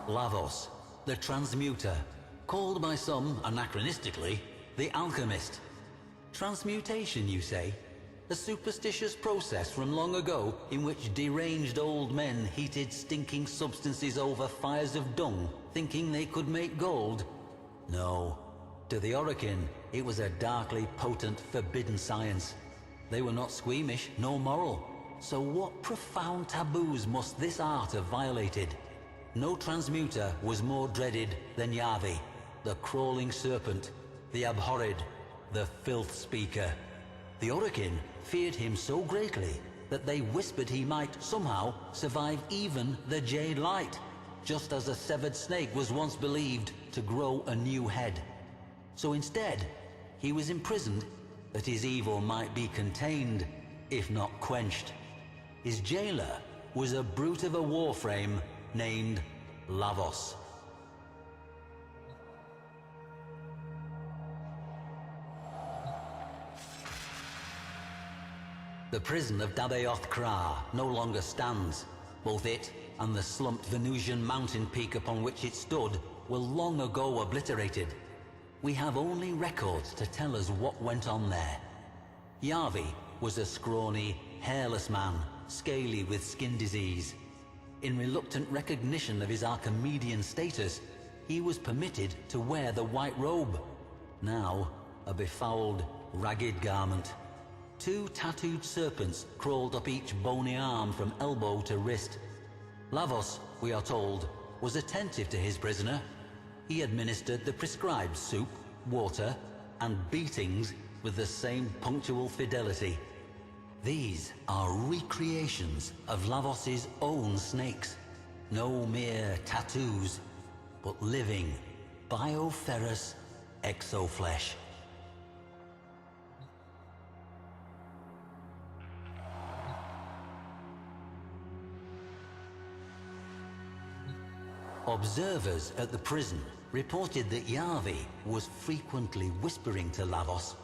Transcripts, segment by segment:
Lavos, the transmuter, called by some anachronistically the alchemist. Transmutation, you say? A superstitious process from long ago in which deranged old men heated stinking substances over fires of dung, thinking they could make gold? No. To the Orokin, it was a darkly potent, forbidden science. They were not squeamish, nor moral. So what profound taboos must this art have violated? No transmuter was more dreaded than Yavi, the crawling serpent, the abhorred, the filth speaker. The Orokin feared him so greatly that they whispered he might somehow survive even the Jade Light, just as a severed snake was once believed to grow a new head. So instead, he was imprisoned that his evil might be contained, if not quenched. His jailer was a brute of a Warframe named Lavos. The prison of Dabaoth Kra no longer stands. Both it and the slumped Venusian mountain peak upon which it stood were long ago obliterated. We have only records to tell us what went on there. Yavi was a scrawny, hairless man, scaly with skin disease. In reluctant recognition of his Archimedean status, he was permitted to wear the white robe, now a befouled, ragged garment. 2 tattooed serpents crawled up each bony arm from elbow to wrist. Lavos, we are told, was attentive to his prisoner. He administered the prescribed soup, water, and beatings with the same punctual fidelity. These are recreations of Lavos's own snakes. No mere tattoos, but living, bioferrous exoflesh. Observers at the prison reported that Yavi was frequently whispering to Lavos.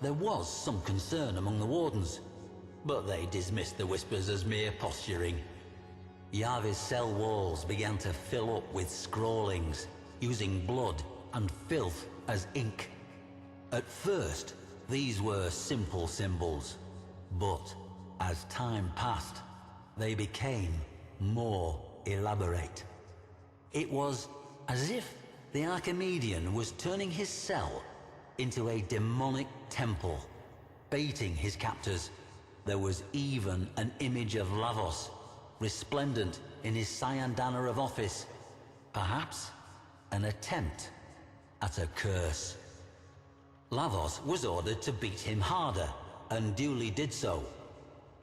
There was some concern among the wardens, but they dismissed the whispers as mere posturing. Yavi's cell walls began to fill up with scrawlings, using blood and filth as ink. At first, these were simple symbols, but as time passed, they became more elaborate. It was as if the Archimedean was turning his cell into a demonic temple, baiting his captors. There was even an image of Lavos, resplendent in his cyandana of office. Perhaps an attempt at a curse. Lavos was ordered to beat him harder, and duly did so.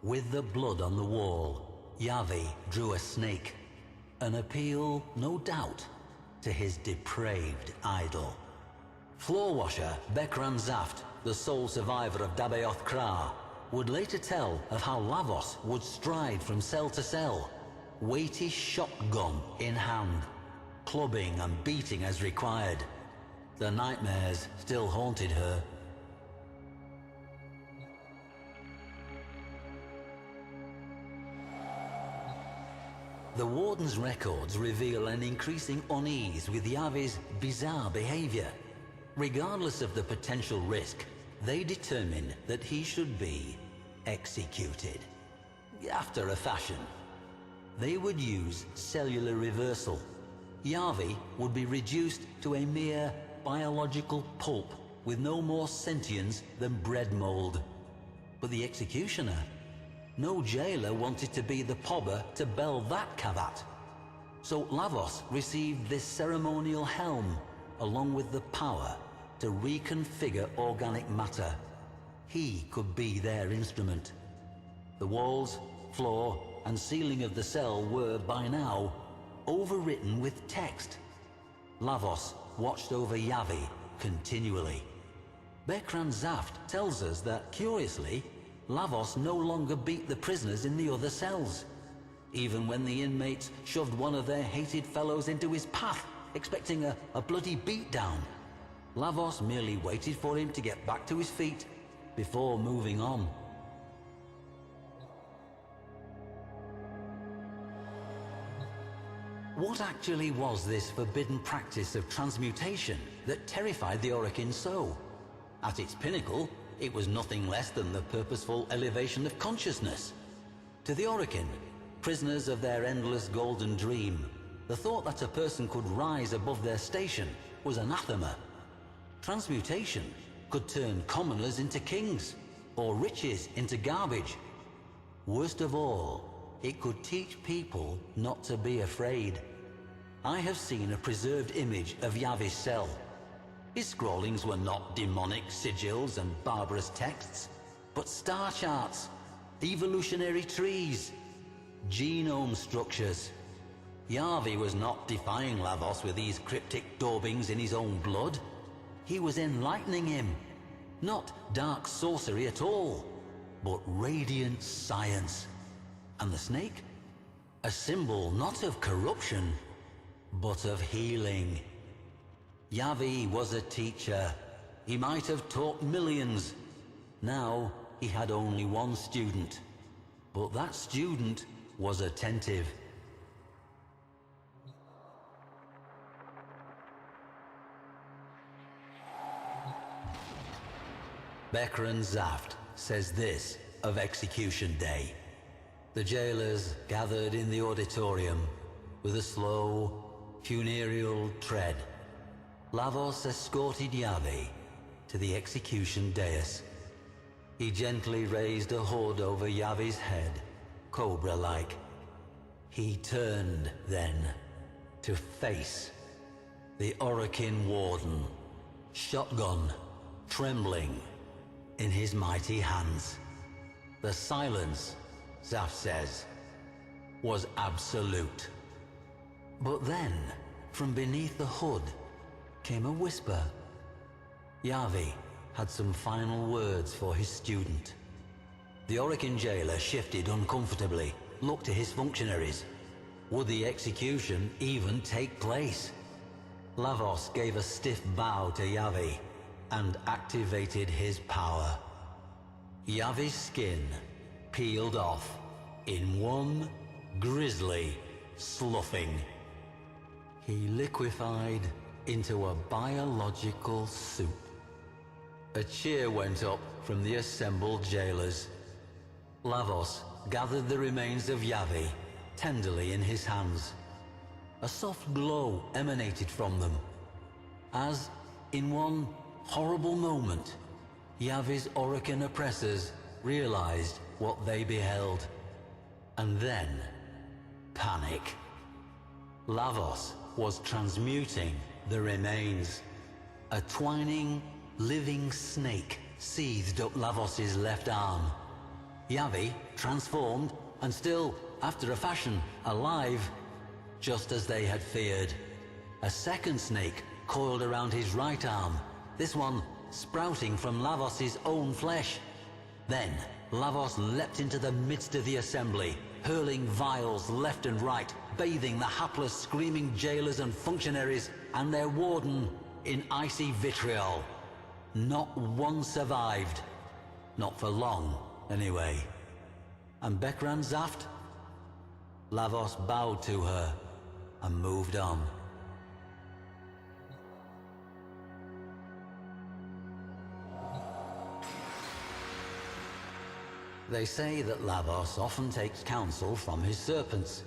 With the blood on the wall, Yavi drew a snake. An appeal, no doubt, to his depraved idol. Floor washer Bekran Zaft, the sole survivor of Dabaoth Kra, would later tell of how Lavos would stride from cell to cell, weighty shotgun in hand, clubbing and beating as required. The nightmares still haunted her. The warden's records reveal an increasing unease with Yavi's bizarre behavior. Regardless of the potential risk, they determined that he should be executed. After a fashion. They would use cellular reversal. Yavi would be reduced to a mere biological pulp with no more sentience than bread mold. But the executioner? No jailer wanted to be the pobber to bell that cavat. So Lavos received this ceremonial helm, along with the power to reconfigure organic matter. He could be their instrument. The walls, floor, and ceiling of the cell were, by now, overwritten with text. Lavos watched over Yavi continually. Bekran Zaft tells us that, curiously, Lavos no longer beat the prisoners in the other cells. Even when the inmates shoved one of their hated fellows into his path, expecting a bloody beatdown, Lavos merely waited for him to get back to his feet before moving on. What actually was this forbidden practice of transmutation that terrified the Orokin so? At its pinnacle, it was nothing less than the purposeful elevation of consciousness. To the Orokin, prisoners of their endless golden dream, the thought that a person could rise above their station was anathema. Transmutation could turn commoners into kings, or riches into garbage. Worst of all, it could teach people not to be afraid. I have seen a preserved image of Yavi's cell. His scrawlings were not demonic sigils and barbarous texts, but star charts, evolutionary trees, genome structures. Yavi was not defying Lavos with these cryptic daubings in his own blood. He was enlightening him. Not dark sorcery at all, but radiant science. And the snake? A symbol not of corruption, but of healing. Yavi was a teacher. He might have taught millions. Now he had only one student, but that student was attentive. Bekran Zaft says this of Execution Day. The jailers gathered in the auditorium with a slow, funereal tread. Lavos escorted Yavi to the execution dais. He gently raised a hood over Yavi's head, cobra-like. He turned, then, to face the Orokin warden, shotgun trembling in his mighty hands. The silence, Zaft says, was absolute. But then, from beneath the hood, came a whisper. Yavi had some final words for his student. The Orokin jailer shifted uncomfortably, looked to his functionaries. Would the execution even take place? Lavos gave a stiff bow to Yavi and activated his power. Yavi's skin peeled off in one grisly sloughing. He liquefied into a biological soup. A cheer went up from the assembled jailers. Lavos gathered the remains of Yavi tenderly in his hands. A soft glow emanated from them, as, in one horrible moment, Yavi's Orokin oppressors realized what they beheld. And then, panic. Lavos was transmuting the remains. A twining, living snake seethed up Lavos's left arm. Yavi transformed, and still, after a fashion, alive, just as they had feared. A second snake coiled around his right arm, this one sprouting from Lavos's own flesh. Then, Lavos leapt into the midst of the assembly, hurling vials left and right, bathing the hapless, screaming jailers and functionaries and their warden in icy vitriol. Not one survived. Not for long, anyway. And Bekran Zaft? Lavos bowed to her and moved on. They say that Lavos often takes counsel from his serpents.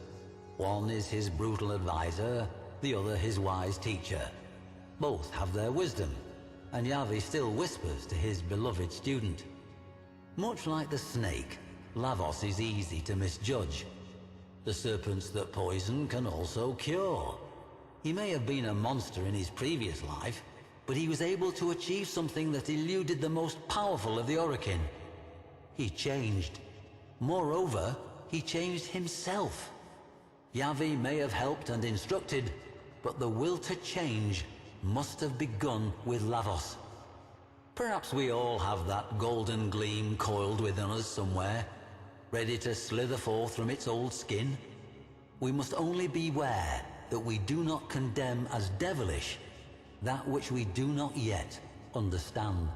One is his brutal advisor, the other his wise teacher. Both have their wisdom, and Yavi still whispers to his beloved student. Much like the snake, Lavos is easy to misjudge. The serpents that poison can also cure. He may have been a monster in his previous life, but he was able to achieve something that eluded the most powerful of the Orokin. He changed. Moreover, he changed himself. Yavi may have helped and instructed, but the will to change must have begun with Lavos. Perhaps we all have that golden gleam coiled within us somewhere, ready to slither forth from its old skin. We must only beware that we do not condemn as devilish that which we do not yet understand.